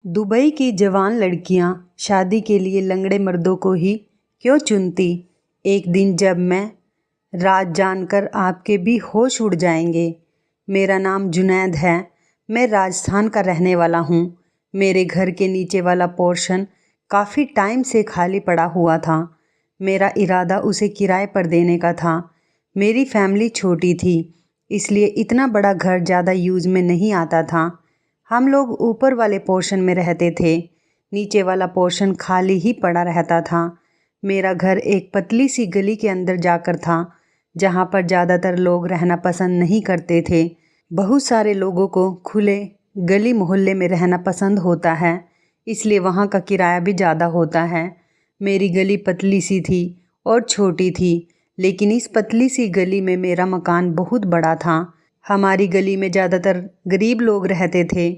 Dubai की जवान लड़कियां शादी के लिए लंगड़े मर्दों को ही क्यों चुनती। एक दिन जब मैं राज जानकर आपके भी होश उड़ जाएंगे। मेरा नाम जुनैद है। मैं राजस्थान का रहने वाला हूँ। मेरे घर के नीचे वाला पोर्शन काफ़ी टाइम से खाली पड़ा हुआ था। मेरा इरादा उसे किराए पर देने का था। मेरी फैमिली छोटी थी, इसलिए इतना बड़ा घर ज़्यादा यूज़ में नहीं आता था। हम लोग ऊपर वाले पोर्शन में रहते थे, नीचे वाला पोर्शन खाली ही पड़ा रहता था। मेरा घर एक पतली सी गली के अंदर जाकर था, जहाँ पर ज़्यादातर लोग रहना पसंद नहीं करते थे। बहुत सारे लोगों को खुले गली मोहल्ले में रहना पसंद होता है, इसलिए वहाँ का किराया भी ज़्यादा होता है। मेरी गली पतली सी थी और छोटी थी, लेकिन इस पतली सी गली में मेरा मकान बहुत बड़ा था। हमारी गली में ज़्यादातर गरीब लोग रहते थे।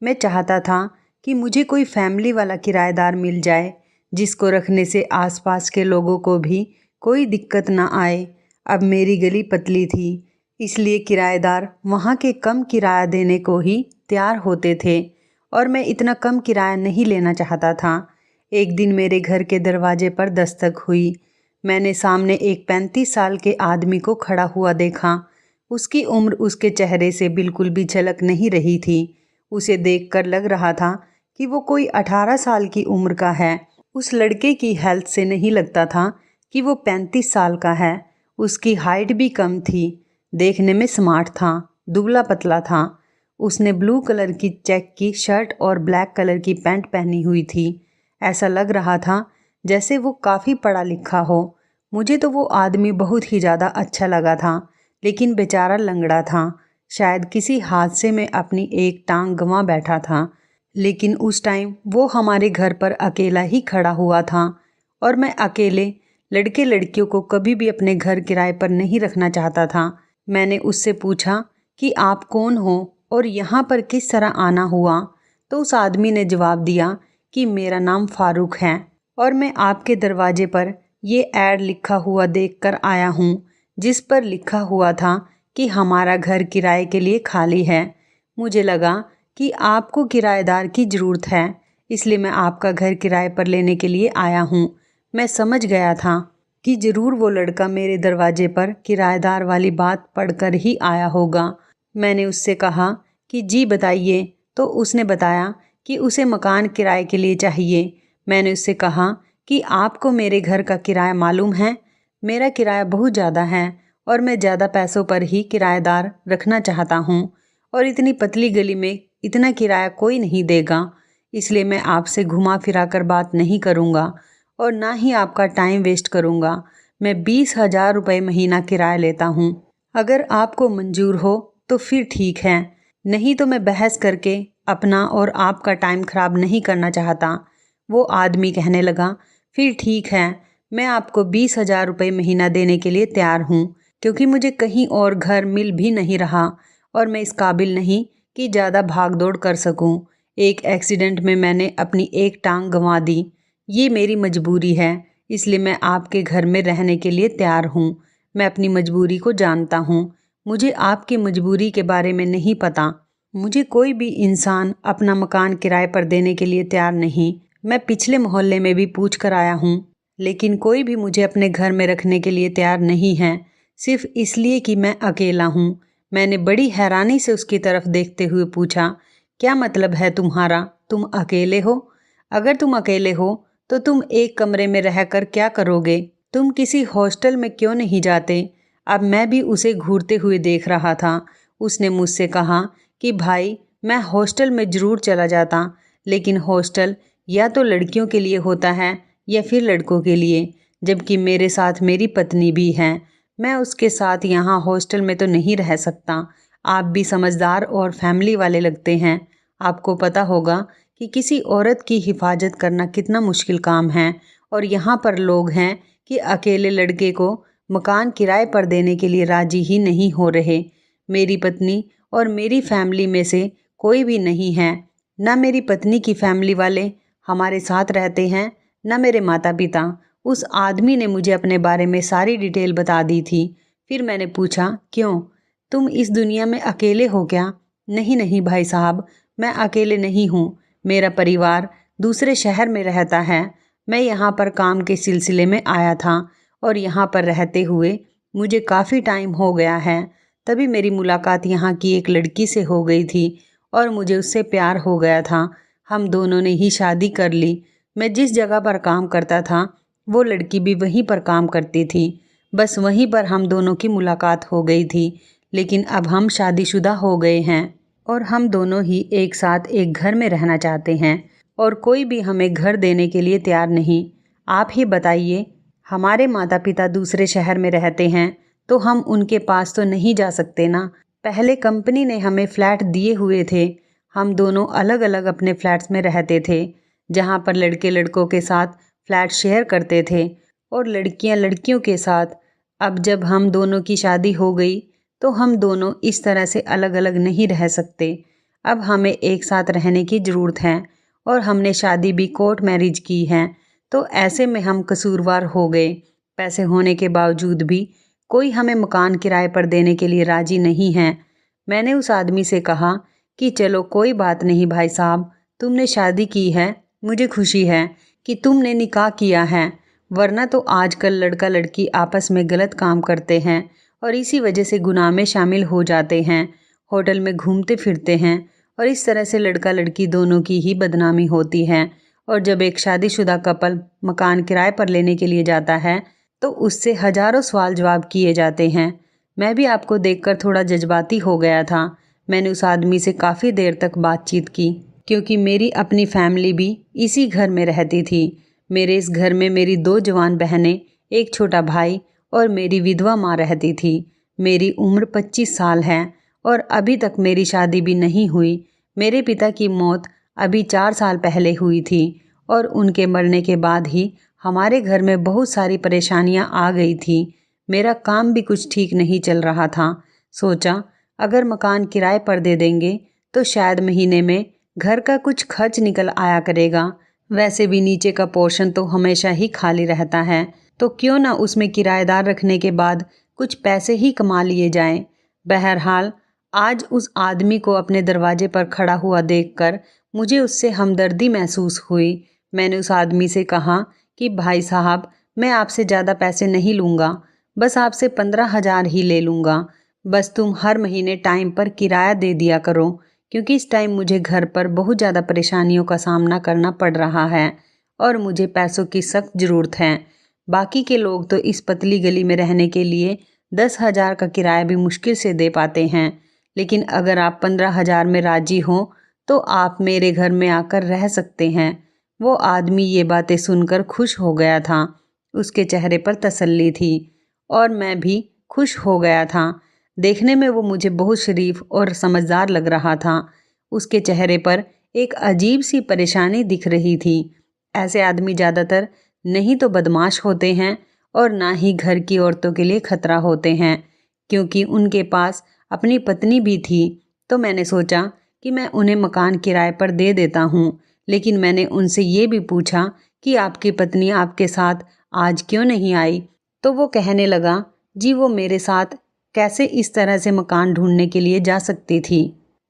मैं चाहता था कि मुझे कोई फैमिली वाला किराएदार मिल जाए, जिसको रखने से आसपास के लोगों को भी कोई दिक्कत ना आए। अब मेरी गली पतली थी, इसलिए किराएदार वहाँ के कम किराया देने को ही तैयार होते थे, और मैं इतना कम किराया नहीं लेना चाहता था। एक दिन मेरे घर के दरवाजे पर दस्तक हुई। मैंने सामने एक 35 साल के आदमी को खड़ा हुआ देखा। उसकी उम्र उसके चेहरे से बिल्कुल भी झलक नहीं रही थी। उसे देखकर लग रहा था कि वो कोई 18 साल की उम्र का है। उस लड़के की हेल्थ से नहीं लगता था कि वो 35 साल का है। उसकी हाइट भी कम थी। देखने में स्मार्ट था, दुबला पतला था। उसने ब्लू कलर की चेक की शर्ट और ब्लैक कलर की पैंट पहनी हुई थी। ऐसा लग रहा था जैसे वो काफ़ी पढ़ा लिखा हो। मुझे तो वो आदमी बहुत ही ज़्यादा अच्छा लगा था, लेकिन बेचारा लंगड़ा था। शायद किसी हादसे में अपनी एक टांग गंवा बैठा था। लेकिन उस टाइम वो हमारे घर पर अकेला ही खड़ा हुआ था, और मैं अकेले लड़के लड़कियों को कभी भी अपने घर किराए पर नहीं रखना चाहता था। मैंने उससे पूछा कि आप कौन हो और यहाँ पर किस तरह आना हुआ। तो उस आदमी ने जवाब दिया कि मेरा नाम फारूक है, और मैं आपके दरवाजे पर ये ऐड लिखा हुआ देखकर आया हूँ, जिस पर लिखा हुआ था कि हमारा घर किराए के लिए खाली है। मुझे लगा कि आपको किराएदार की ज़रूरत है, इसलिए मैं आपका घर किराए पर लेने के लिए आया हूँ। मैं समझ गया था कि ज़रूर वो लड़का मेरे दरवाजे पर किराएदार वाली बात पढ़कर ही आया होगा। मैंने उससे कहा कि जी बताइए, तो उसने बताया कि उसे मकान किराए के लिए चाहिए। मैंने उससे कहा कि आपको मेरे घर का किराया मालूम है। मेरा किराया बहुत ज़्यादा है, और मैं ज़्यादा पैसों पर ही किराएदार रखना चाहता हूँ, और इतनी पतली गली में इतना किराया कोई नहीं देगा। इसलिए मैं आपसे घुमा फिरा कर बात नहीं करूँगा, और ना ही आपका टाइम वेस्ट करूँगा। मैं 20,000 रुपये महीना किराया लेता हूँ। अगर आपको मंजूर हो तो फिर ठीक है, नहीं तो मैं बहस करके अपना और आपका टाइम ख़राब नहीं करना चाहता। वो आदमी कहने लगा, फिर ठीक है, मैं आपको 20,000 रुपये महीना देने के लिए तैयार हूँ, क्योंकि मुझे कहीं और घर मिल भी नहीं रहा, और मैं इस काबिल नहीं कि ज़्यादा भाग दौड़ कर सकूँ। एक एक्सीडेंट में मैंने अपनी एक टांग गंवा दी। ये मेरी मजबूरी है, इसलिए मैं आपके घर में रहने के लिए तैयार हूँ। मैं अपनी मजबूरी को जानता हूँ। मुझे आपकी मजबूरी के बारे में नहीं पता। मुझे कोई भी इंसान अपना मकान किराए पर देने के लिए तैयार नहीं। मैं पिछले मोहल्ले में भी पूछ कर आया हूँ, लेकिन कोई भी मुझे अपने घर में रखने के लिए तैयार नहीं है, सिर्फ इसलिए कि मैं अकेला हूँ। मैंने बड़ी हैरानी से उसकी तरफ देखते हुए पूछा, क्या मतलब है तुम्हारा? तुम अकेले हो? अगर तुम अकेले हो तो तुम एक कमरे में रहकर क्या करोगे? तुम किसी हॉस्टल में क्यों नहीं जाते? अब मैं भी उसे घूरते हुए देख रहा था। उसने मुझसे कहा कि भाई, मैं हॉस्टल में ज़रूर चला जाता, लेकिन हॉस्टल या तो लड़कियों के लिए होता है या फिर लड़कों के लिए, जबकि मेरे साथ मेरी पत्नी भी है। मैं उसके साथ यहाँ हॉस्टल में तो नहीं रह सकता। आप भी समझदार और फैमिली वाले लगते हैं। आपको पता होगा कि किसी औरत की हिफाजत करना कितना मुश्किल काम है, और यहाँ पर लोग हैं कि अकेले लड़के को मकान किराए पर देने के लिए राजी ही नहीं हो रहे। मेरी पत्नी और मेरी फैमिली में से कोई भी नहीं है। ना मेरी पत्नी की फैमिली वाले हमारे साथ रहते हैं, ना मेरे माता पिता। उस आदमी ने मुझे अपने बारे में सारी डिटेल बता दी थी। फिर मैंने पूछा, क्यों, तुम इस दुनिया में अकेले हो क्या? नहीं नहीं भाई साहब, मैं अकेले नहीं हूँ। मेरा परिवार दूसरे शहर में रहता है। मैं यहाँ पर काम के सिलसिले में आया था और यहाँ पर रहते हुए मुझे काफ़ी टाइम हो गया है। तभी मेरी मुलाकात यहाँ की एक लड़की से हो गई थी और मुझे उससे प्यार हो गया था। हम दोनों ने ही शादी कर ली। मैं जिस जगह पर काम करता था वो लड़की भी वहीं पर काम करती थी। बस वहीं पर हम दोनों की मुलाकात हो गई थी। लेकिन अब हम शादीशुदा हो गए हैं और हम दोनों ही एक साथ एक घर में रहना चाहते हैं और कोई भी हमें घर देने के लिए तैयार नहीं। आप ही बताइए, हमारे माता पिता दूसरे शहर में रहते हैं तो हम उनके पास तो नहीं जा सकते ना। पहले कंपनी ने हमें फ़्लैट दिए हुए थे। हम दोनों अलग अलग अपने फ़्लैट्स में रहते थे, जहाँ पर लड़के लड़कों के साथ फ़्लैट शेयर करते थे और लड़कियाँ लड़कियों के साथ। अब जब हम दोनों की शादी हो गई तो हम दोनों इस तरह से अलग अलग नहीं रह सकते। अब हमें एक साथ रहने की ज़रूरत है और हमने शादी भी कोर्ट मैरिज की है। तो ऐसे में हम कसूरवार हो गए। पैसे होने के बावजूद भी कोई हमें मकान किराए पर देने के लिए राज़ी नहीं है। मैंने उस आदमी से कहा कि चलो कोई बात नहीं भाई साहब, तुमने शादी की है, मुझे खुशी है कि तुमने निकाह किया है, वरना तो आजकल लड़का लड़की आपस में गलत काम करते हैं और इसी वजह से गुनाह में शामिल हो जाते हैं, होटल में घूमते फिरते हैं और इस तरह से लड़का लड़की दोनों की ही बदनामी होती है। और जब एक शादीशुदा कपल मकान किराए पर लेने के लिए जाता है तो उससे हज़ारों सवाल जवाब किए जाते हैं। मैं भी आपको देखकर थोड़ा जज्बाती हो गया था। मैंने उस आदमी से काफ़ी देर तक बातचीत की क्योंकि मेरी अपनी फैमिली भी इसी घर में रहती थी। मेरे इस घर में मेरी 2 जवान बहनें, एक छोटा भाई और मेरी विधवा माँ रहती थी। मेरी उम्र 25 साल है और अभी तक मेरी शादी भी नहीं हुई। मेरे पिता की मौत अभी 4 साल पहले हुई थी और उनके मरने के बाद ही हमारे घर में बहुत सारी परेशानियां आ गई थी। मेरा काम भी कुछ ठीक नहीं चल रहा था। सोचा अगर मकान किराए पर दे देंगे तो शायद महीने में घर का कुछ खर्च निकल आया करेगा। वैसे भी नीचे का पोर्शन तो हमेशा ही खाली रहता है, तो क्यों ना उसमें किराएदार रखने के बाद कुछ पैसे ही कमा लिए जाएं। बहरहाल आज उस आदमी को अपने दरवाजे पर खड़ा हुआ देखकर मुझे उससे हमदर्दी महसूस हुई। मैंने उस आदमी से कहा कि भाई साहब, मैं आपसे ज़्यादा पैसे नहीं लूँगा, बस आपसे 15,000 ही ले लूँगा। बस तुम हर महीने टाइम पर किराया दे दिया करो, क्योंकि इस टाइम मुझे घर पर बहुत ज़्यादा परेशानियों का सामना करना पड़ रहा है और मुझे पैसों की सख्त ज़रूरत है। बाकी के लोग तो इस पतली गली में रहने के लिए 10,000 का किराया भी मुश्किल से दे पाते हैं, लेकिन अगर आप 15,000 में राज़ी हो तो आप मेरे घर में आकर रह सकते हैं। वो आदमी ये बातें सुनकर खुश हो गया था। उसके चेहरे पर तसल्ली थी और मैं भी खुश हो गया था। देखने में वो मुझे बहुत शरीफ और समझदार लग रहा था। उसके चेहरे पर एक अजीब सी परेशानी दिख रही थी। ऐसे आदमी ज़्यादातर नहीं तो बदमाश होते हैं और ना ही घर की औरतों के लिए खतरा होते हैं। क्योंकि उनके पास अपनी पत्नी भी थी तो मैंने सोचा कि मैं उन्हें मकान किराए पर दे देता हूँ। लेकिन मैंने उनसे ये भी पूछा कि आपकी पत्नी आपके साथ आज क्यों नहीं आई? तो वो कहने लगा, जी वो मेरे साथ कैसे इस तरह से मकान ढूंढने के लिए जा सकती थी।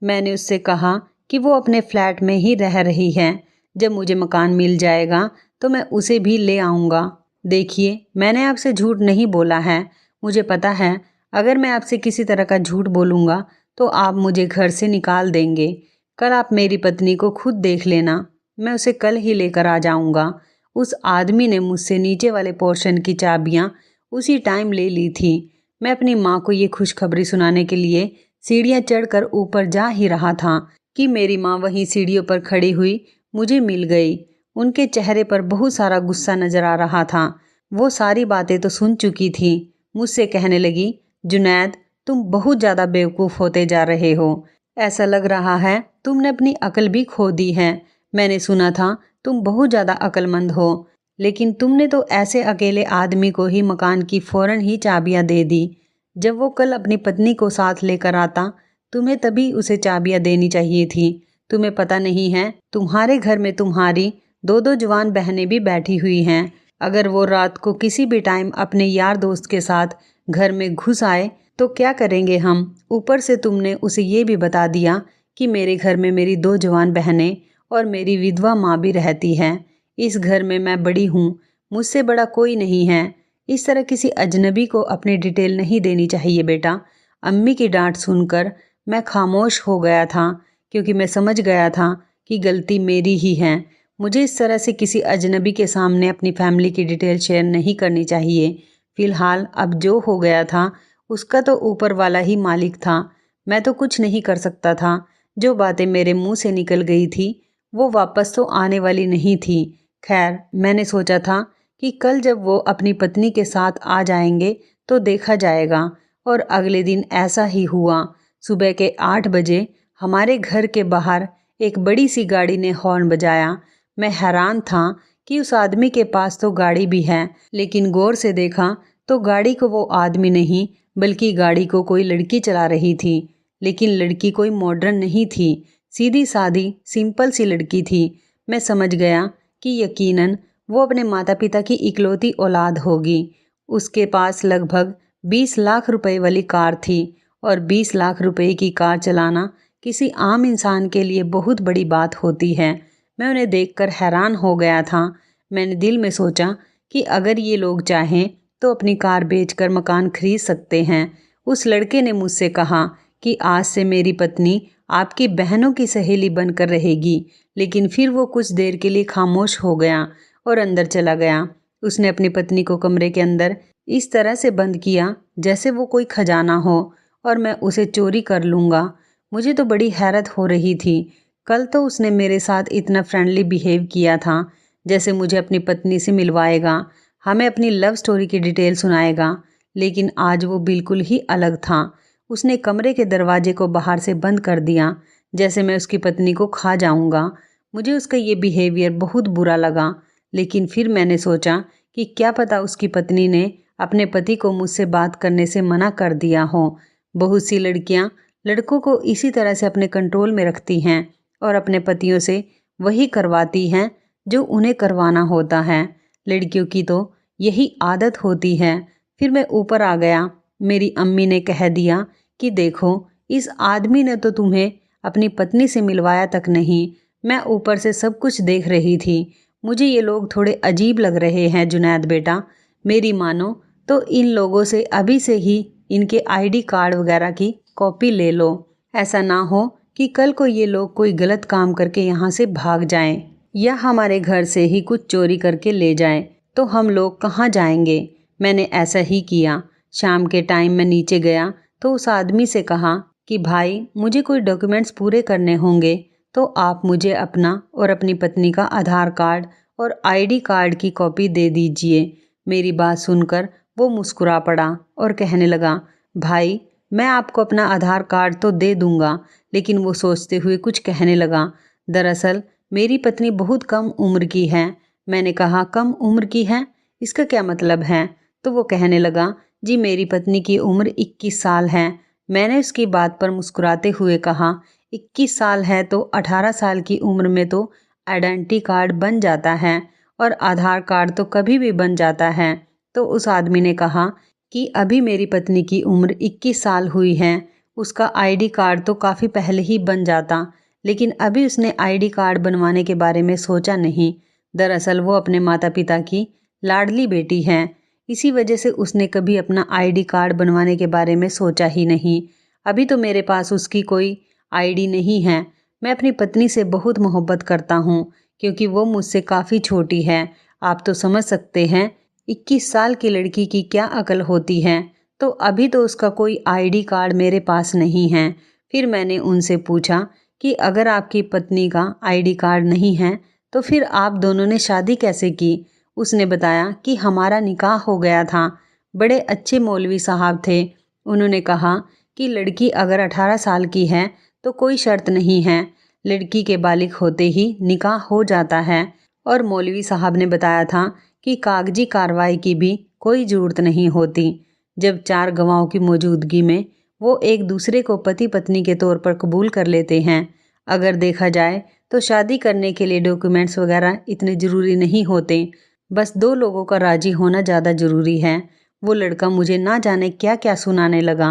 मैंने उससे कहा कि वो अपने फ्लैट में ही रह रही है, जब मुझे मकान मिल जाएगा तो मैं उसे भी ले आऊँगा। देखिए, मैंने आपसे झूठ नहीं बोला है। मुझे पता है अगर मैं आपसे किसी तरह का झूठ बोलूँगा तो आप मुझे घर से निकाल देंगे। कल आप मेरी पत्नी को खुद देख लेना, मैं उसे कल ही लेकर आ जाऊँगा। उस आदमी ने मुझसे नीचे वाले पोर्शन की चाबियाँ उसी टाइम ले ली थी। मैं अपनी माँ को ये खुशखबरी सुनाने के लिए सीढ़ियाँ चढ़कर ऊपर जा ही रहा था कि मेरी माँ वहीं सीढ़ियों पर खड़ी हुई मुझे मिल गई। उनके चेहरे पर बहुत सारा गुस्सा नजर आ रहा था। वो सारी बातें तो सुन चुकी थी। मुझसे कहने लगी, जुनैद, तुम बहुत ज़्यादा बेवकूफ़ होते जा रहे हो। ऐसा लग रहा है तुमने अपनी अकल भी खो दी है। मैंने सुना था तुम बहुत ज़्यादा अक्लमंद हो, लेकिन तुमने तो ऐसे अकेले आदमी को ही मकान की फ़ौरन ही चाबियां दे दी। जब वो कल अपनी पत्नी को साथ लेकर आता, तुम्हें तभी उसे चाबियां देनी चाहिए थी। तुम्हें पता नहीं है तुम्हारे घर में तुम्हारी 2-2 जवान बहनें भी बैठी हुई हैं। अगर वो रात को किसी भी टाइम अपने यार दोस्त के साथ घर में घुस आए तो क्या करेंगे हम? ऊपर से तुमने उसे ये भी बता दिया कि मेरे घर में मेरी 2 जवान बहनें और मेरी विधवा माँ भी रहती है। इस घर में मैं बड़ी हूँ, मुझसे बड़ा कोई नहीं है। इस तरह किसी अजनबी को अपनी डिटेल नहीं देनी चाहिए बेटा। अम्मी की डांट सुनकर मैं खामोश हो गया था, क्योंकि मैं समझ गया था कि गलती मेरी ही है। मुझे इस तरह से किसी अजनबी के सामने अपनी फैमिली की डिटेल शेयर नहीं करनी चाहिए। फ़िलहाल अब जो हो गया था उसका तो ऊपर वाला ही मालिक था, मैं तो कुछ नहीं कर सकता था। जो बातें मेरे मुंह से निकल गई थी वो वापस तो आने वाली नहीं थी। खैर, मैंने सोचा था कि कल जब वो अपनी पत्नी के साथ आ जाएंगे तो देखा जाएगा, और अगले दिन ऐसा ही हुआ। सुबह के 8 बजे हमारे घर के बाहर एक बड़ी सी गाड़ी ने हॉर्न बजाया। मैं हैरान था कि उस आदमी के पास तो गाड़ी भी है, लेकिन गौर से देखा तो गाड़ी को वो आदमी नहीं बल्कि गाड़ी को कोई लड़की चला रही थी। लेकिन लड़की कोई मॉडर्न नहीं थी, सीधी सादी सिंपल सी लड़की थी। मैं समझ गया कि यकीनन वो अपने माता पिता की इकलौती औलाद होगी। उसके पास लगभग 20 लाख रुपए वाली कार थी, और 20 लाख रुपए की कार चलाना किसी आम इंसान के लिए बहुत बड़ी बात होती है। मैं उन्हें देखकर हैरान हो गया था। मैंने दिल में सोचा कि अगर ये लोग चाहें तो अपनी कार बेचकर मकान खरीद सकते हैं। उस लड़के ने मुझसे कहा कि आज से मेरी पत्नी आपकी बहनों की सहेली बनकर रहेगी, लेकिन फिर वो कुछ देर के लिए खामोश हो गया और अंदर चला गया। उसने अपनी पत्नी को कमरे के अंदर इस तरह से बंद किया जैसे वो कोई खजाना हो और मैं उसे चोरी कर लूँगा। मुझे तो बड़ी हैरत हो रही थी। कल तो उसने मेरे साथ इतना फ्रेंडली बिहेव किया था, जैसे मुझे अपनी पत्नी से मिलवाएगा, हमें अपनी लव स्टोरी की डिटेल सुनाएगा, लेकिन आज वो बिल्कुल ही अलग था। उसने कमरे के दरवाजे को बाहर से बंद कर दिया, जैसे मैं उसकी पत्नी को खा जाऊंगा। मुझे उसका ये बिहेवियर बहुत बुरा लगा, लेकिन फिर मैंने सोचा कि क्या पता उसकी पत्नी ने अपने पति को मुझसे बात करने से मना कर दिया हो। बहुत सी लड़कियां लड़कों को इसी तरह से अपने कंट्रोल में रखती हैं और अपने पतियों से वही करवाती हैं जो उन्हें करवाना होता है। लड़कियों की तो यही आदत होती है। फिर मैं ऊपर आ गया। मेरी अम्मी ने कह दिया कि देखो, इस आदमी ने तो तुम्हें अपनी पत्नी से मिलवाया तक नहीं। मैं ऊपर से सब कुछ देख रही थी। मुझे ये लोग थोड़े अजीब लग रहे हैं जुनैद बेटा। मेरी मानो तो इन लोगों से अभी से ही इनके आईडी कार्ड वगैरह की कॉपी ले लो। ऐसा ना हो कि कल को ये लोग कोई गलत काम करके यहाँ से भाग जाएं या हमारे घर से ही कुछ चोरी करके ले जाएं, तो हम लोग कहाँ जाएंगे। मैंने ऐसा ही किया। शाम के टाइम मैं नीचे गया तो उस आदमी से कहा कि भाई, मुझे कोई डॉक्यूमेंट्स पूरे करने होंगे तो आप मुझे अपना और अपनी पत्नी का आधार कार्ड और आईडी कार्ड की कॉपी दे दीजिए। मेरी बात सुनकर वो मुस्कुरा पड़ा और कहने लगा, भाई, मैं आपको अपना आधार कार्ड तो दे दूंगा। लेकिन वो सोचते हुए कुछ कहने लगा। दरअसल मेरी पत्नी बहुत कम उम्र की है। मैंने कहा, कम उम्र की है, इसका क्या मतलब है? तो वो कहने लगा, जी मेरी पत्नी की उम्र 21 साल है। मैंने उसकी बात पर मुस्कुराते हुए कहा, 21 साल है तो 18 साल की उम्र में तो आइडेंटिटी कार्ड बन जाता है और आधार कार्ड तो कभी भी बन जाता है। तो उस आदमी ने कहा कि अभी मेरी पत्नी की उम्र 21 साल हुई है, उसका आईडी कार्ड तो काफ़ी पहले ही बन जाता, लेकिन अभी उसने आईडी कार्ड बनवाने के बारे में सोचा नहीं। दरअसल वो अपने माता पिता की लाडली बेटी है, इसी वजह से उसने कभी अपना आईडी कार्ड बनवाने के बारे में सोचा ही नहीं। अभी तो मेरे पास उसकी कोई आईडी नहीं है। मैं अपनी पत्नी से बहुत मोहब्बत करता हूँ, क्योंकि वो मुझसे काफ़ी छोटी है। आप तो समझ सकते हैं 21 साल की लड़की की क्या अकल होती है। तो अभी तो उसका कोई आईडी कार्ड मेरे पास नहीं है। फिर मैंने उनसे पूछा कि अगर आपकी पत्नी का आईडी कार्ड नहीं है तो फिर आप दोनों ने शादी कैसे की? उसने बताया कि हमारा निकाह हो गया था। बड़े अच्छे मौलवी साहब थे। उन्होंने कहा कि लड़की अगर 18 साल की है तो कोई शर्त नहीं है, लड़की के बालिग होते ही निकाह हो जाता है। और मौलवी साहब ने बताया था कि कागजी कार्रवाई की भी कोई ज़रूरत नहीं होती। जब 4 गवाहों की मौजूदगी में वो एक दूसरे को पति पत्नी के तौर पर कबूल कर लेते हैं। अगर देखा जाए तो शादी करने के लिए डॉक्यूमेंट्स वगैरह इतने ज़रूरी नहीं होते, बस 2 लोगों का राज़ी होना ज़्यादा ज़रूरी है। वो लड़का मुझे ना जाने क्या क्या सुनाने लगा।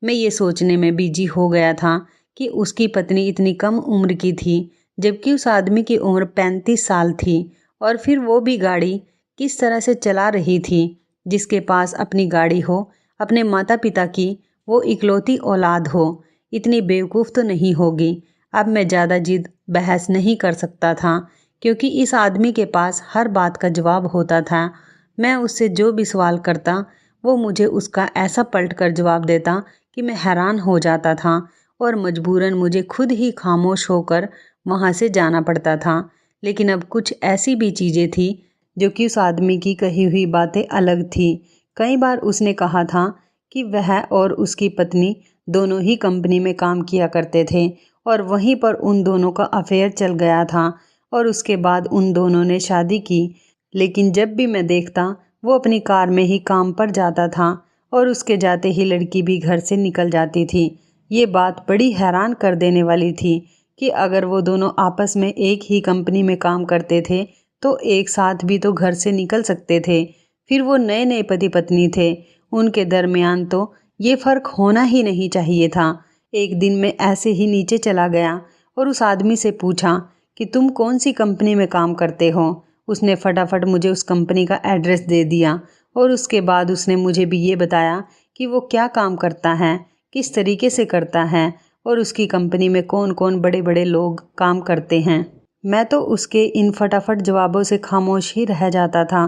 मैं ये सोचने में बिजी हो गया था कि उसकी पत्नी इतनी कम उम्र की थी, जबकि उस आदमी की उम्र 35 साल थी। और फिर वो भी गाड़ी किस तरह से चला रही थी। जिसके पास अपनी गाड़ी हो, अपने माता पिता की वो इकलौती औलाद हो, इतनी बेवकूफ़ तो नहीं होगी। अब मैं ज़्यादा जिद बहस नहीं कर सकता था, क्योंकि इस आदमी के पास हर बात का जवाब होता था। मैं उससे जो भी सवाल करता वो मुझे उसका ऐसा पलट कर जवाब देता कि मैं हैरान हो जाता था और मजबूरन मुझे खुद ही खामोश होकर वहाँ से जाना पड़ता था। लेकिन अब कुछ ऐसी भी चीज़ें थी जो कि उस आदमी की कही हुई बातें अलग थी। कई बार उसने कहा था कि वह और उसकी पत्नी दोनों ही कंपनी में काम किया करते थे और वहीं पर उन दोनों का अफेयर चल गया था और उसके बाद उन दोनों ने शादी की। लेकिन जब भी मैं देखता वो अपनी कार में ही काम पर जाता था और उसके जाते ही लड़की भी घर से निकल जाती थी। ये बात बड़ी हैरान कर देने वाली थी कि अगर वो दोनों आपस में एक ही कंपनी में काम करते थे तो एक साथ भी तो घर से निकल सकते थे। फिर वो नए नए पति पत्नी थे, उनके दरमियान तो ये फ़र्क होना ही नहीं चाहिए था। एक दिन मैं ऐसे ही नीचे चला गया और उस आदमी से पूछा कि तुम कौन सी कंपनी में काम करते हो। उसने फटाफट मुझे उस कंपनी का एड्रेस दे दिया और उसके बाद उसने मुझे भी ये बताया कि वो क्या काम करता है, किस तरीके से करता है और उसकी कंपनी में कौन कौन बड़े बड़े लोग काम करते हैं। मैं तो उसके इन फटाफट जवाबों से खामोश ही रह जाता था।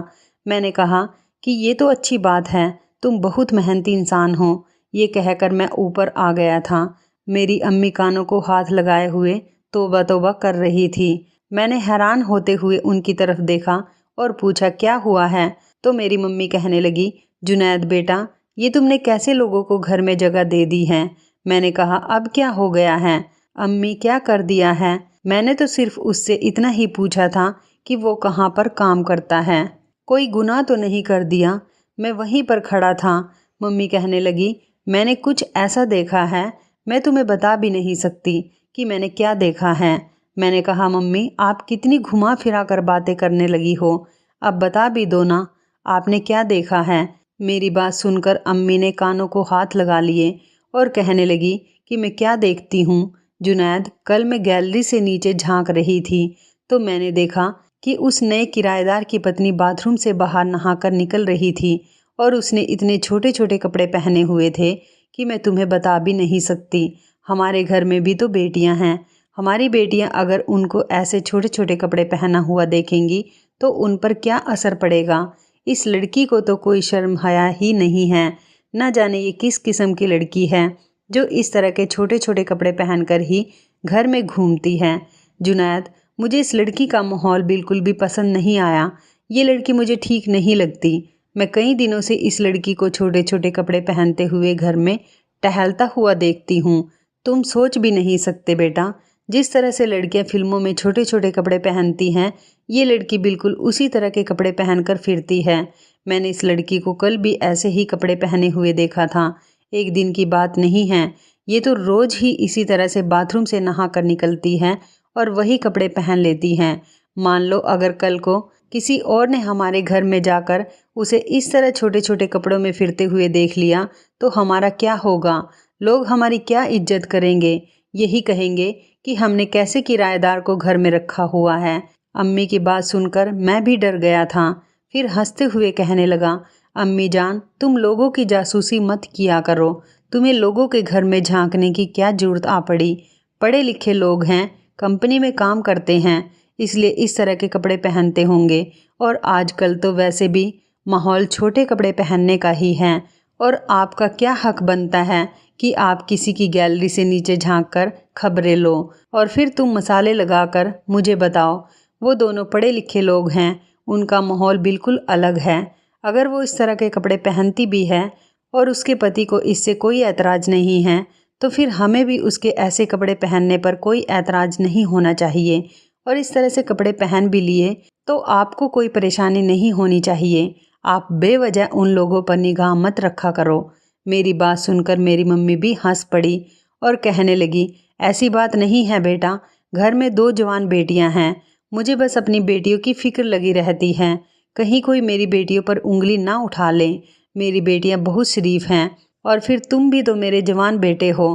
मैंने कहा कि ये तो अच्छी बात है, तुम बहुत मेहनती इंसान हो। ये कहकर मैं ऊपर आ गया था। मेरी अम्मी कानों को हाथ लगाए हुए तौबा तौबा कर रही थी। मैंने हैरान होते हुए उनकी तरफ देखा और पूछा क्या हुआ है। तो मेरी मम्मी कहने लगी, जुनैद बेटा, ये तुमने कैसे लोगों को घर में जगह दे दी है। मैंने कहा अब क्या हो गया है अम्मी, क्या कर दिया है। मैंने तो सिर्फ उससे इतना ही पूछा था कि वो कहाँ पर काम करता है, कोई गुनाह तो नहीं कर दिया। मैं वहीं पर खड़ा था। मम्मी कहने लगी, मैंने कुछ ऐसा देखा है, मैं तुम्हें बता भी नहीं सकती कि मैंने क्या देखा है। मैंने कहा मम्मी, आप कितनी घुमा फिरा कर बातें करने लगी हो, अब बता भी दो ना, आपने क्या देखा है। मेरी बात सुनकर अम्मी ने कानों को हाथ लगा लिए और कहने लगी कि मैं क्या देखती हूँ जुनैद, कल मैं गैलरी से नीचे झांक रही थी तो मैंने देखा कि उस नए किराएदार की पत्नी बाथरूम से बाहर नहाकर निकल रही थी और उसने इतने छोटे छोटे कपड़े पहने हुए थे कि मैं तुम्हें बता भी नहीं सकती। हमारे घर में भी तो बेटियां हैं, हमारी बेटियां अगर उनको ऐसे छोटे छोटे कपड़े पहना हुआ देखेंगी तो उन पर क्या असर पड़ेगा। इस लड़की को तो कोई शर्म हया ही नहीं है। न जाने ये किस किस्म की लड़की है जो इस तरह के छोटे छोटे कपड़े पहनकर ही घर में घूमती है। जुनैद, मुझे इस लड़की का माहौल बिल्कुल भी पसंद नहीं आया। ये लड़की मुझे ठीक नहीं लगती। मैं कई दिनों से इस लड़की को छोटे छोटे कपड़े पहनते हुए घर में टहलता हुआ देखती हूँ। तुम सोच भी नहीं सकते बेटा, जिस तरह से लड़कियाँ फिल्मों में छोटे छोटे कपड़े पहनती हैं, ये लड़की बिल्कुल उसी तरह के कपड़े पहनकर फिरती है। मैंने इस लड़की को कल भी ऐसे ही कपड़े पहने हुए देखा था। एक दिन की बात नहीं है, ये तो रोज़ ही इसी तरह से बाथरूम से नहा कर निकलती है और वही कपड़े पहन लेती हैं। मान लो अगर कल को किसी और ने हमारे घर में जाकर उसे इस तरह छोटे छोटे कपड़ों में फिरते हुए देख लिया तो हमारा क्या होगा। लोग हमारी क्या इज्जत करेंगे। यही कहेंगे कि हमने कैसे किराएदार को घर में रखा हुआ है। अम्मी की बात सुनकर मैं भी डर गया था। फिर हंसते हुए कहने लगा, अम्मी जान, तुम लोगों की जासूसी मत किया करो। तुम्हें लोगों के घर में झांकने की क्या जरूरत आ पड़ी। पढ़े लिखे लोग हैं, कंपनी में काम करते हैं, इसलिए इस तरह के कपड़े पहनते होंगे। और आजकल तो वैसे भी माहौल छोटे कपड़े पहनने का ही है। और आपका क्या हक बनता है कि आप किसी की गैलरी से नीचे झांक कर खबरें लो और फिर तुम मसाले लगाकर मुझे बताओ। वो दोनों पढ़े लिखे लोग हैं, उनका माहौल बिल्कुल अलग है। अगर वो इस तरह के कपड़े पहनती भी है और उसके पति को इससे कोई ऐतराज़ नहीं है तो फिर हमें भी उसके ऐसे कपड़े पहनने पर कोई ऐतराज़ नहीं होना चाहिए। और इस तरह से कपड़े पहन भी लिए तो आपको कोई परेशानी नहीं होनी चाहिए। आप बेवजह उन लोगों पर निगाह मत रखा करो। मेरी बात सुनकर मेरी मम्मी भी हंस पड़ी और कहने लगी, ऐसी बात नहीं है बेटा, घर में 2 जवान बेटियां हैं, मुझे बस अपनी बेटियों की फिक्र लगी रहती है। कहीं कोई मेरी बेटियों पर उंगली ना उठा ले। मेरी बेटियां बहुत शरीफ हैं और फिर तुम भी तो मेरे जवान बेटे हो।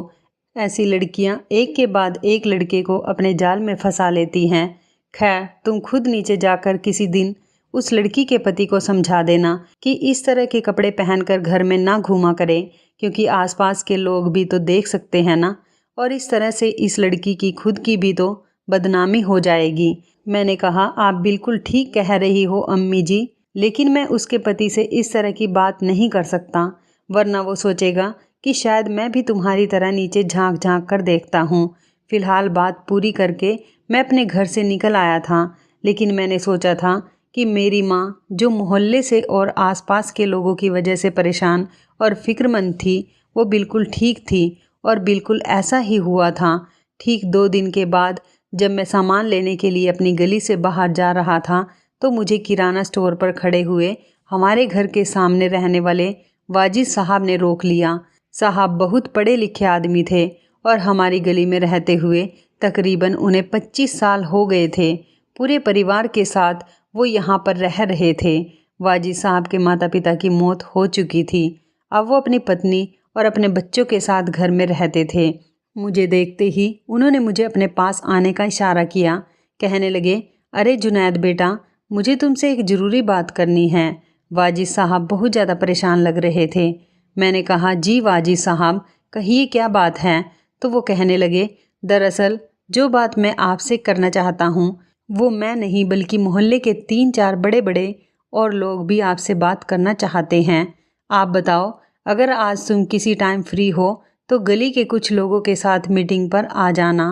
ऐसी लड़कियां एक के बाद एक लड़के को अपने जाल में फंसा लेती हैं। खैर, तुम खुद नीचे जाकर किसी दिन उस लड़की के पति को समझा देना कि इस तरह के कपड़े पहनकर घर में ना घूमा करे, क्योंकि आसपास के लोग भी तो देख सकते हैं ना, और इस तरह से इस लड़की की खुद की भी तो बदनामी हो जाएगी। मैंने कहा, आप बिल्कुल ठीक कह रही हो अम्मी जी, लेकिन मैं उसके पति से इस तरह की बात नहीं कर सकता, वरना वो सोचेगा कि शायद मैं भी तुम्हारी तरह नीचे झांक झांक कर देखता हूँ। फिलहाल बात पूरी करके मैं अपने घर से निकल आया था, लेकिन मैंने सोचा था कि मेरी माँ, जो मोहल्ले से और आसपास के लोगों की वजह से परेशान और फिक्रमंद थी, वो बिल्कुल ठीक थी, और बिल्कुल ऐसा ही हुआ था। ठीक 2 दिन के बाद जब मैं सामान लेने के लिए अपनी गली से बाहर जा रहा था, तो मुझे किराना स्टोर पर खड़े हुए हमारे घर के सामने रहने वाले वाजिद साहब ने रोक लिया। साहब बहुत पढ़े लिखे आदमी थे और हमारी गली में रहते हुए तकरीबन उन्हें 25 साल हो गए थे। पूरे परिवार के साथ वो यहाँ पर रह रहे थे। वाजिद साहब के माता पिता की मौत हो चुकी थी। अब वो अपनी पत्नी और अपने बच्चों के साथ घर में रहते थे। मुझे देखते ही उन्होंने मुझे अपने पास आने का इशारा किया। कहने लगे, अरे जुनैद बेटा, मुझे तुमसे एक ज़रूरी बात करनी है। वाजिद साहब बहुत ज़्यादा परेशान लग रहे थे। मैंने कहा, जी वाजिद साहब, कहिए क्या बात है। तो वो कहने लगे, दरअसल जो बात मैं आपसे करना चाहता हूँ वो मैं नहीं बल्कि मोहल्ले के 3-4 बड़े बड़े और लोग भी आपसे बात करना चाहते हैं। आप बताओ, अगर आज तुम किसी टाइम फ्री हो तो गली के कुछ लोगों के साथ मीटिंग पर आ जाना।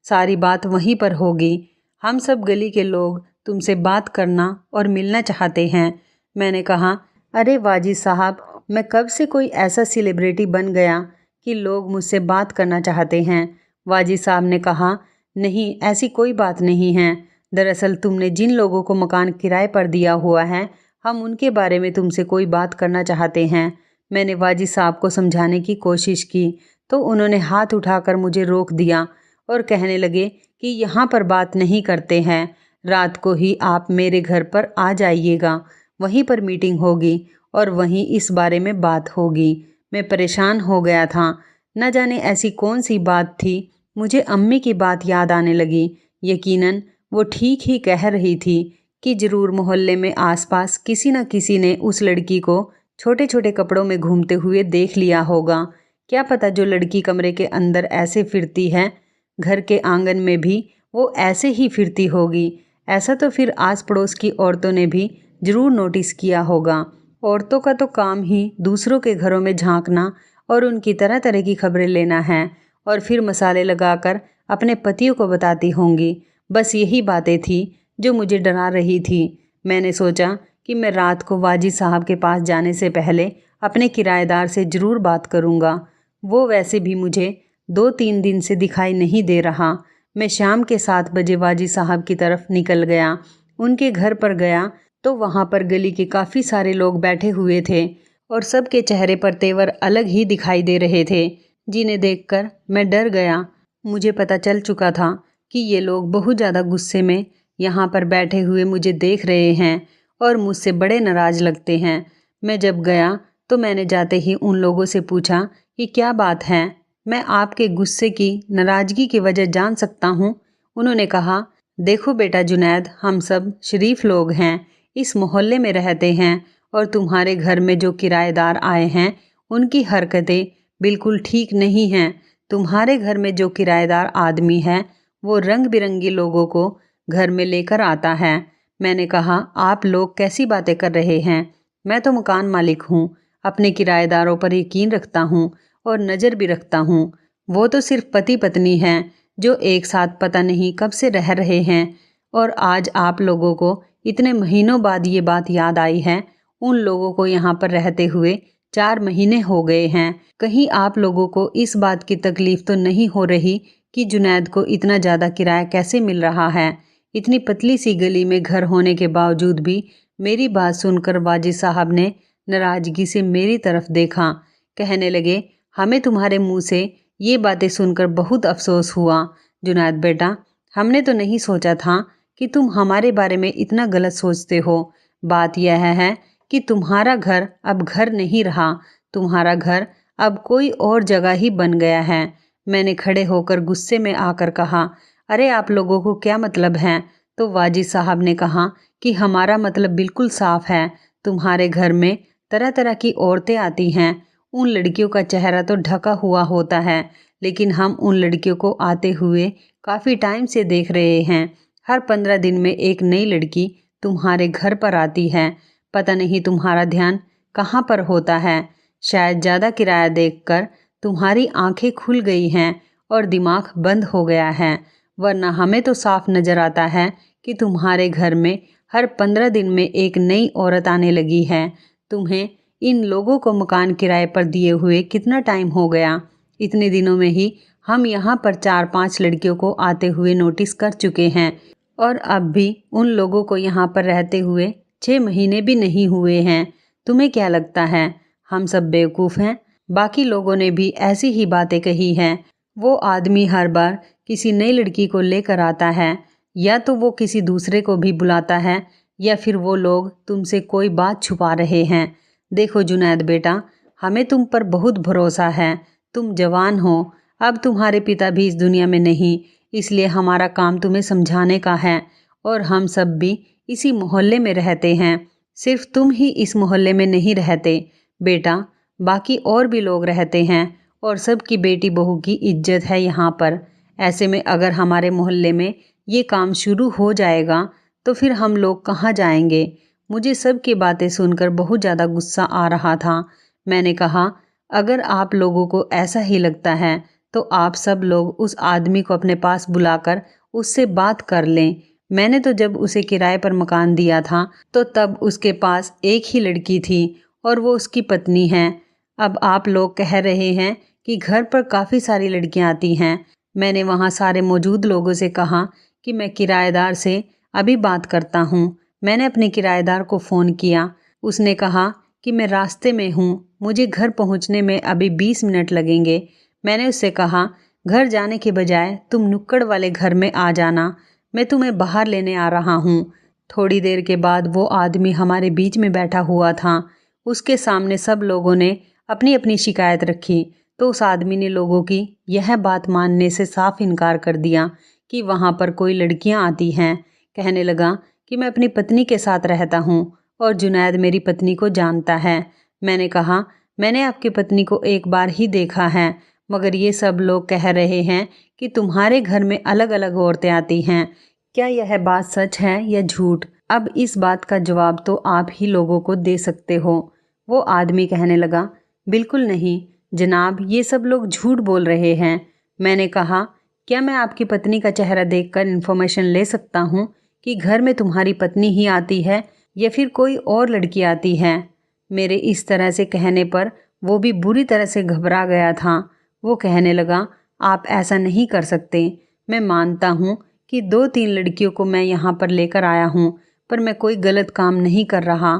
सारी बात वहीं पर होगी। हम सब गली के लोग तुमसे बात करना और मिलना चाहते हैं। मैंने कहा, अरे वाजिद साहब, मैं कब से कोई ऐसा सेलिब्रिटी बन गया कि लोग मुझसे बात करना चाहते हैं। वाजिद साहब ने कहा, नहीं, ऐसी कोई बात नहीं है। दरअसल तुमने जिन लोगों को मकान किराए पर दिया हुआ है, हम उनके बारे में तुमसे कोई बात करना चाहते हैं। मैंने वाजिद साहब को समझाने की कोशिश की तो उन्होंने हाथ उठाकर मुझे रोक दिया और कहने लगे कि यहाँ पर बात नहीं करते हैं, रात को ही आप मेरे घर पर आ जाइएगा, वहीं पर मीटिंग होगी और वहीं इस बारे में बात होगी। मैं परेशान हो गया था। न जाने ऐसी कौन सी बात थी, मुझे अम्मी की बात याद आने लगी। यकीनन वो ठीक ही कह रही थी कि ज़रूर मोहल्ले में आसपास किसी न किसी ने उस लड़की को छोटे छोटे कपड़ों में घूमते हुए देख लिया होगा। क्या पता जो लड़की कमरे के अंदर ऐसे फिरती है, घर के आंगन में भी वो ऐसे ही फिरती होगी। ऐसा तो फिर आस पड़ोस की औरतों ने भी ज़रूर नोटिस किया होगा। औरतों का तो काम ही दूसरों के घरों में झांकना और उनकी तरह तरह की खबरें लेना है और फिर मसाले लगाकर अपने पतियों को बताती होंगी। बस यही बातें थी जो मुझे डरा रही थी। मैंने सोचा कि मैं रात को वाजिद साहब के पास जाने से पहले अपने किराएदार से ज़रूर बात करूँगा। वो वैसे भी मुझे 2-3 दिन से दिखाई नहीं दे रहा। मैं शाम के 7 बजे वाजिद साहब की तरफ निकल गया। उनके घर पर गया तो वहाँ पर गली के काफ़ी सारे लोग बैठे हुए थे और सबके चेहरे पर तेवर अलग ही दिखाई दे रहे थे, जिन्हें देखकर मैं डर गया। मुझे पता चल चुका था कि ये लोग बहुत ज़्यादा गुस्से में यहाँ पर बैठे हुए मुझे देख रहे हैं और मुझसे बड़े नाराज़ लगते हैं। मैं जब गया तो मैंने जाते ही उन लोगों से पूछा कि क्या बात है, मैं आपके गुस्से की, नाराज़गी की वजह जान सकता हूँ। उन्होंने कहा, देखो बेटा जुनैद, हम सब शरीफ लोग हैं, इस मोहल्ले में रहते हैं और तुम्हारे घर में जो किराएदार आए हैं उनकी हरकतें बिल्कुल ठीक नहीं हैं। तुम्हारे घर में जो किराएदार आदमी है वो रंग बिरंगी लोगों को घर में लेकर आता है। मैंने कहा, आप लोग कैसी बातें कर रहे हैं? मैं तो मकान मालिक हूँ, अपने किराएदारों पर यकीन रखता हूँ और नज़र भी रखता हूँ। वो तो सिर्फ पति पत्नी हैं जो एक साथ पता नहीं कब से रह रहे हैं और आज आप लोगों को इतने महीनों बाद ये बात याद आई है। उन लोगों को यहाँ पर रहते हुए 4 महीने हो गए हैं। कहीं आप लोगों को इस बात की तकलीफ़ तो नहीं हो रही कि जुनैद को इतना ज़्यादा किराया कैसे मिल रहा है? इतनी पतली सी गली में घर होने के बावजूद भी मेरी बात सुनकर वाजिद साहब ने नाराज़गी से मेरी तरफ देखा। कहने लगे, हमें तुम्हारे मुंह से ये बातें सुनकर बहुत अफसोस हुआ। जुनैद बेटा, हमने तो नहीं सोचा था कि तुम हमारे बारे में इतना गलत सोचते हो। बात यह है कि तुम्हारा घर अब घर नहीं रहा, तुम्हारा घर अब कोई और जगह ही बन गया है। मैंने खड़े होकर गुस्से में आकर कहा, अरे आप लोगों को क्या मतलब है? तो वाजिद साहब ने कहा कि हमारा मतलब बिल्कुल साफ है। तुम्हारे घर में तरह तरह की औरतें आती हैं। उन लड़कियों का चेहरा तो ढका हुआ होता है, लेकिन हम उन लड़कियों को आते हुए काफ़ी टाइम से देख रहे हैं। हर 15 दिन में एक नई लड़की तुम्हारे घर पर आती है। पता नहीं तुम्हारा ध्यान कहाँ पर होता है। शायद ज़्यादा किराया देखकर तुम्हारी आंखें खुल गई हैं और दिमाग बंद हो गया है, वरना हमें तो साफ नज़र आता है कि तुम्हारे घर में हर 15 दिन में एक नई औरत आने लगी है। तुम्हें इन लोगों को मकान किराए पर दिए हुए कितना टाइम हो गया? इतने दिनों में ही हम यहाँ पर 4-5 लड़कियों को आते हुए नोटिस कर चुके हैं और अब भी उन लोगों को यहाँ पर रहते हुए 6 महीने भी नहीं हुए हैं। तुम्हें क्या लगता है हम सब बेवकूफ़ हैं? बाकी लोगों ने भी ऐसी ही बातें कही हैं। वो आदमी हर बार किसी नई लड़की को लेकर आता है, या तो वो किसी दूसरे को भी बुलाता है, या फिर वो लोग तुमसे कोई बात छुपा रहे हैं। देखो जुनैद बेटा, हमें तुम पर बहुत भरोसा है। तुम जवान हो, अब तुम्हारे पिता भी इस दुनिया में नहीं, इसलिए हमारा काम तुम्हें समझाने का है। और हम सब भी इसी मोहल्ले में रहते हैं, सिर्फ तुम ही इस मोहल्ले में नहीं रहते बेटा, बाकी और भी लोग रहते हैं और सबकी बेटी बहू की इज्जत है यहाँ पर। ऐसे में अगर हमारे मोहल्ले में ये काम शुरू हो जाएगा तो फिर हम लोग कहाँ जाएंगे? मुझे सबकी बातें सुनकर बहुत ज़्यादा गुस्सा आ रहा था। मैंने कहा, अगर आप लोगों को ऐसा ही लगता है तो आप सब लोग उस आदमी को अपने पास बुलाकर उससे बात कर लें। मैंने तो जब उसे किराए पर मकान दिया था तो तब उसके पास एक ही लड़की थी और वो उसकी पत्नी है। अब आप लोग कह रहे हैं कि घर पर काफ़ी सारी लड़कियां आती हैं। मैंने वहाँ सारे मौजूद लोगों से कहा कि मैं किराएदार से अभी बात करता हूँ। मैंने अपने किराएदार को फ़ोन किया। उसने कहा कि मैं रास्ते में हूँ, मुझे घर पहुँचने में अभी 20 मिनट लगेंगे। मैंने उससे कहा, घर जाने के बजाय तुम नुक्कड़ वाले घर में आ जाना, मैं तुम्हें बाहर लेने आ रहा हूँ। थोड़ी देर के बाद वो आदमी हमारे बीच में बैठा हुआ था। उसके सामने सब लोगों ने अपनी अपनी शिकायत रखी तो उस आदमी ने लोगों की यह बात मानने से साफ इनकार कर दिया कि वहाँ पर कोई लड़कियाँ आती हैं। कहने लगा कि मैं अपनी पत्नी के साथ रहता हूँ और जुनैद मेरी पत्नी को जानता है। मैंने कहा, मैंने आपकी पत्नी को एक बार ही देखा है, मगर ये सब लोग कह रहे हैं कि तुम्हारे घर में अलग अलग औरतें आती हैं। क्या यह बात सच है या झूठ? अब इस बात का जवाब तो आप ही लोगों को दे सकते हो। वो आदमी कहने लगा, बिल्कुल नहीं जनाब, ये सब लोग झूठ बोल रहे हैं। मैंने कहा, क्या मैं आपकी पत्नी का चेहरा देखकर इन्फॉर्मेशन ले सकता हूँ कि घर में तुम्हारी पत्नी ही आती है या फिर कोई और लड़की आती है? मेरे इस तरह से कहने पर वो भी बुरी तरह से घबरा गया था। वो कहने लगा, आप ऐसा नहीं कर सकते। मैं मानता हूँ कि 2-3 लड़कियों को मैं यहाँ पर लेकर आया हूँ, पर मैं कोई गलत काम नहीं कर रहा।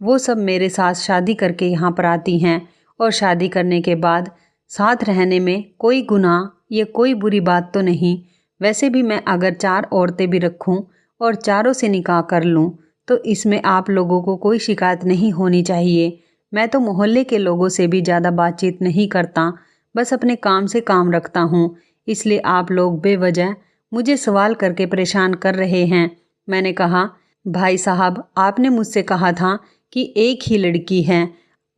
वो सब मेरे साथ शादी करके यहाँ पर आती हैं और शादी करने के बाद साथ रहने में कोई गुनाह या कोई बुरी बात तो नहीं। वैसे भी मैं अगर 4 औरतें भी रखूं और चारों से निकाह कर लूं तो इसमें आप लोगों को कोई शिकायत नहीं होनी चाहिए। मैं तो मोहल्ले के लोगों से भी ज़्यादा बातचीत नहीं करता, बस अपने काम से काम रखता हूँ। इसलिए आप लोग बेवजह मुझे सवाल करके परेशान कर रहे हैं। मैंने कहा, भाई साहब, आपने मुझसे कहा था कि एक ही लड़की है,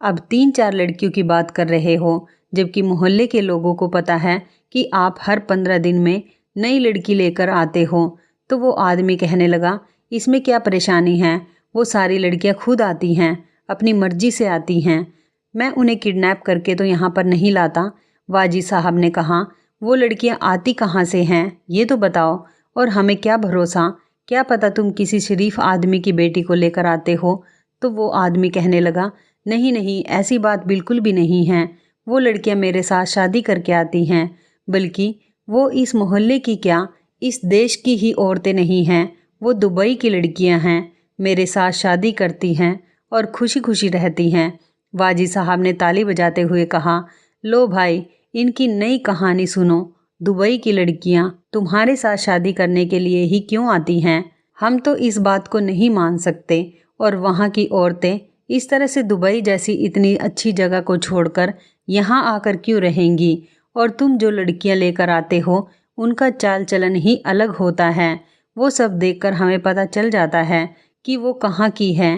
अब 3-4 लड़कियों की बात कर रहे हो, जबकि मोहल्ले के लोगों को पता है कि आप हर 15 दिन में नई लड़की लेकर आते हो। तो वो आदमी कहने लगा, इसमें क्या परेशानी है? वो सारी लड़कियां खुद आती हैं, अपनी मर्जी से आती हैं। मैं उन्हें किडनैप करके तो यहाँ पर नहीं लाता। वाजी साहब ने कहा, वो लड़कियाँ आती कहाँ से हैं ये तो बताओ, और हमें क्या भरोसा, क्या पता तुम किसी शरीफ आदमी की बेटी को लेकर आते हो। तो वो आदमी कहने लगा, नहीं नहीं, ऐसी बात बिल्कुल भी नहीं है। वो लड़कियां मेरे साथ शादी करके आती हैं, बल्कि वो इस मोहल्ले की क्या, इस देश की ही औरतें नहीं हैं। वो दुबई की लड़कियां हैं, मेरे साथ शादी करती हैं और खुशी खुशी रहती हैं। वाजी साहब ने ताली बजाते हुए कहा, लो भाई, इनकी नई कहानी सुनो। दुबई की लड़कियां तुम्हारे साथ शादी करने के लिए ही क्यों आती हैं? हम तो इस बात को नहीं मान सकते। और वहाँ की औरतें इस तरह से दुबई जैसी इतनी अच्छी जगह को छोड़कर यहाँ आकर क्यों रहेंगी? और तुम जो लड़कियां लेकर आते हो उनका चाल चलन ही अलग होता है। वो सब देखकर हमें पता चल जाता है कि वो कहाँ की है।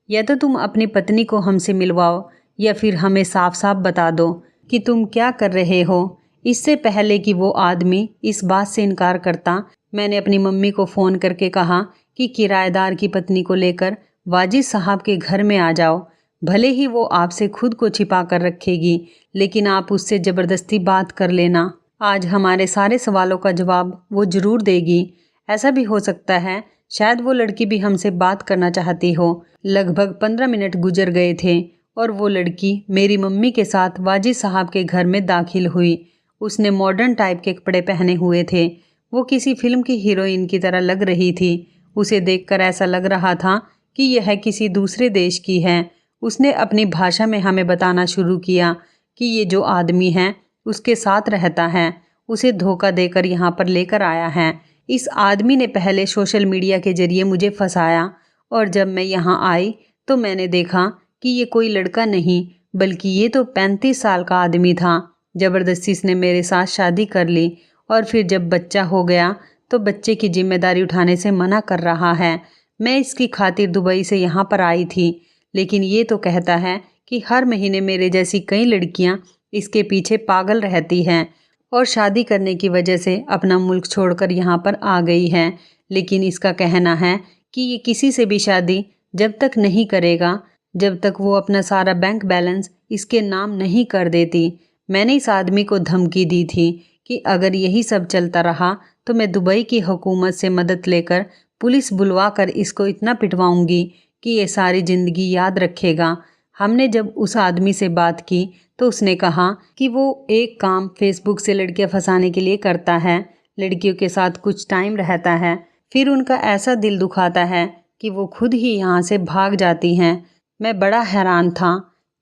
या तो तुम अपनी पत्नी को हमसे मिलवाओ या फिर हमें साफ साफ बता दो कि तुम क्या कर रहे हो। इससे पहले कि वो आदमी इस बात से इनकार करता, मैंने अपनी मम्मी को फ़ोन करके कहा कि किराएदार की पत्नी को लेकर वाजिद साहब के घर में आ जाओ। भले ही वो आपसे खुद को छिपा कर रखेगी, लेकिन आप उससे ज़बरदस्ती बात कर लेना। आज हमारे सारे सवालों का जवाब वो ज़रूर देगी। ऐसा भी हो सकता है शायद वो लड़की भी हमसे बात करना चाहती हो। लगभग 15 मिनट गुजर गए थे और वो लड़की मेरी मम्मी के साथ वाजिद साहब के घर में दाखिल हुई। उसने मॉडर्न टाइप के कपड़े पहने हुए थे। वो किसी फिल्म की हीरोइन की तरह लग रही थी। उसे देखकर ऐसा लग रहा था कि यह किसी दूसरे देश की है। उसने अपनी भाषा में हमें बताना शुरू किया कि ये जो आदमी है उसके साथ रहता है, उसे धोखा देकर यहाँ पर लेकर आया है। इस आदमी ने पहले सोशल मीडिया के जरिए मुझे फंसाया और जब मैं यहाँ आई तो मैंने देखा कि ये कोई लड़का नहीं बल्कि ये तो 35 साल का आदमी था। ज़बरदस्ती इसने मेरे साथ शादी कर ली और फिर जब बच्चा हो गया तो बच्चे की जिम्मेदारी उठाने से मना कर रहा है। मैं इसकी खातिर दुबई से यहाँ पर आई थी, लेकिन ये तो कहता है कि हर महीने मेरे जैसी कई लड़कियाँ इसके पीछे पागल रहती हैं और शादी करने की वजह से अपना मुल्क छोड़कर यहाँ पर आ गई है। लेकिन इसका कहना है कि ये किसी से भी शादी जब तक नहीं करेगा जब तक वो अपना सारा बैंक बैलेंस इसके नाम नहीं कर देती। मैंने इस आदमी को धमकी दी थी कि अगर यही सब चलता रहा तो मैं दुबई की हुकूमत से मदद लेकर पुलिस बुलवा कर इसको इतना पिटवाऊंगी कि ये सारी ज़िंदगी याद रखेगा। हमने जब उस आदमी से बात की तो उसने कहा कि वो एक काम फेसबुक से लड़कियां फंसाने के लिए करता है। लड़कियों के साथ कुछ टाइम रहता है, फिर उनका ऐसा दिल दुखाता है कि वो खुद ही यहाँ से भाग जाती हैं। मैं बड़ा हैरान था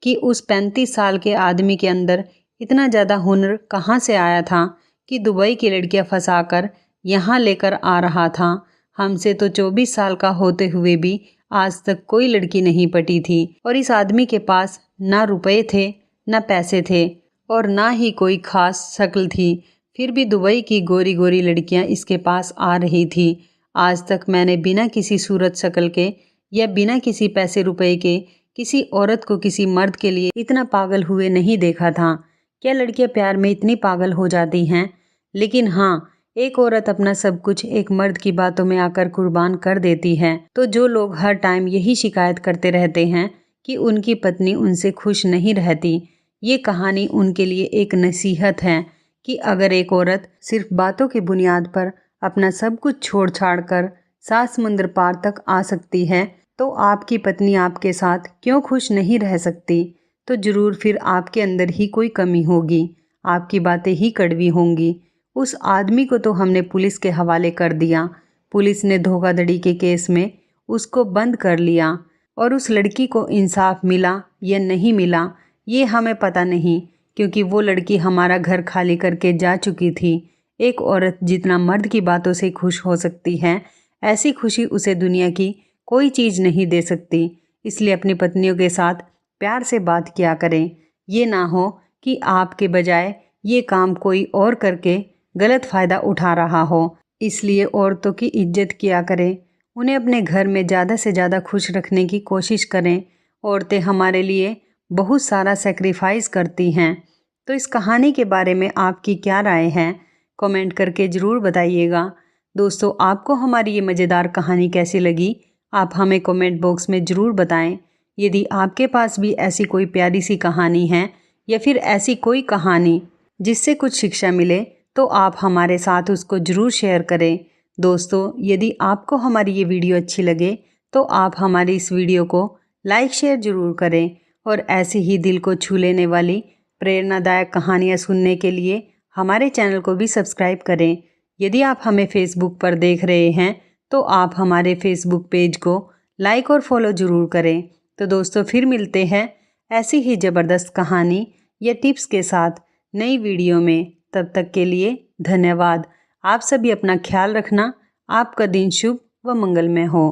कि उस 35 साल के आदमी के अंदर इतना ज़्यादा हुनर कहाँ से आया था कि दुबई की लड़कियां फंसाकर यहाँ लेकर आ रहा था। हमसे तो 24 साल का होते हुए भी आज तक कोई लड़की नहीं पटी थी और इस आदमी के पास ना रुपए थे, ना पैसे थे और ना ही कोई खास शक्ल थी। फिर भी दुबई की गोरी गोरी लड़कियां इसके पास आ रही थी। आज तक मैंने बिना किसी सूरत शक्ल के या बिना किसी पैसे रुपए के किसी औरत को किसी मर्द के लिए इतना पागल हुए नहीं देखा था। क्या लड़कियां प्यार में इतनी पागल हो जाती हैं? लेकिन हाँ, एक औरत अपना सब कुछ एक मर्द की बातों में आकर कुर्बान कर देती है। तो जो लोग हर टाइम यही शिकायत करते रहते हैं कि उनकी पत्नी उनसे खुश नहीं रहती, ये कहानी उनके लिए एक नसीहत है कि अगर एक औरत सिर्फ बातों की बुनियाद पर अपना सब कुछ छोड़ छाड़ कर 7 समुंदर पार तक आ सकती है, तो आपकी पत्नी आपके साथ क्यों खुश नहीं रह सकती? तो ज़रूर फिर आपके अंदर ही कोई कमी होगी, आपकी बातें ही कड़वी होंगी। उस आदमी को तो हमने पुलिस के हवाले कर दिया। पुलिस ने धोखाधड़ी के केस में उसको बंद कर लिया और उस लड़की को इंसाफ मिला या नहीं मिला ये हमें पता नहीं, क्योंकि वो लड़की हमारा घर खाली करके जा चुकी थी। एक औरत जितना मर्द की बातों से खुश हो सकती है, ऐसी खुशी उसे दुनिया की कोई चीज़ नहीं दे सकती। इसलिए अपनी पत्नियों के साथ प्यार से बात किया करें। ये ना हो कि आपके बजाय ये काम कोई और करके गलत फ़ायदा उठा रहा हो। इसलिए औरतों की इज्जत किया करें, उन्हें अपने घर में ज़्यादा से ज़्यादा खुश रखने की कोशिश करें। औरतें हमारे लिए बहुत सारा सेक्रीफाइस करती हैं। तो इस कहानी के बारे में आपकी क्या राय है? कमेंट करके ज़रूर बताइएगा। दोस्तों, आपको हमारी ये मज़ेदार कहानी कैसी लगी? आप हमें कमेंट बॉक्स में ज़रूर बताएं। यदि आपके पास भी ऐसी कोई प्यारी सी कहानी है या फिर ऐसी कोई कहानी जिससे कुछ शिक्षा मिले, तो आप हमारे साथ उसको ज़रूर शेयर करें। दोस्तों, यदि आपको हमारी ये वीडियो अच्छी लगे तो आप हमारी इस वीडियो को लाइक शेयर ज़रूर करें और ऐसी ही दिल को छू लेने वाली प्रेरणादायक कहानियाँ सुनने के लिए हमारे चैनल को भी सब्सक्राइब करें। यदि आप हमें फेसबुक पर देख रहे हैं तो आप हमारे फेसबुक पेज को लाइक और फॉलो ज़रूर करें। तो दोस्तों, फिर मिलते हैं ऐसी ही ज़बरदस्त कहानी या टिप्स के साथ नई वीडियो में। तब तक के लिए धन्यवाद। आप सभी अपना ख्याल रखना। आपका दिन शुभ व मंगलमय हो।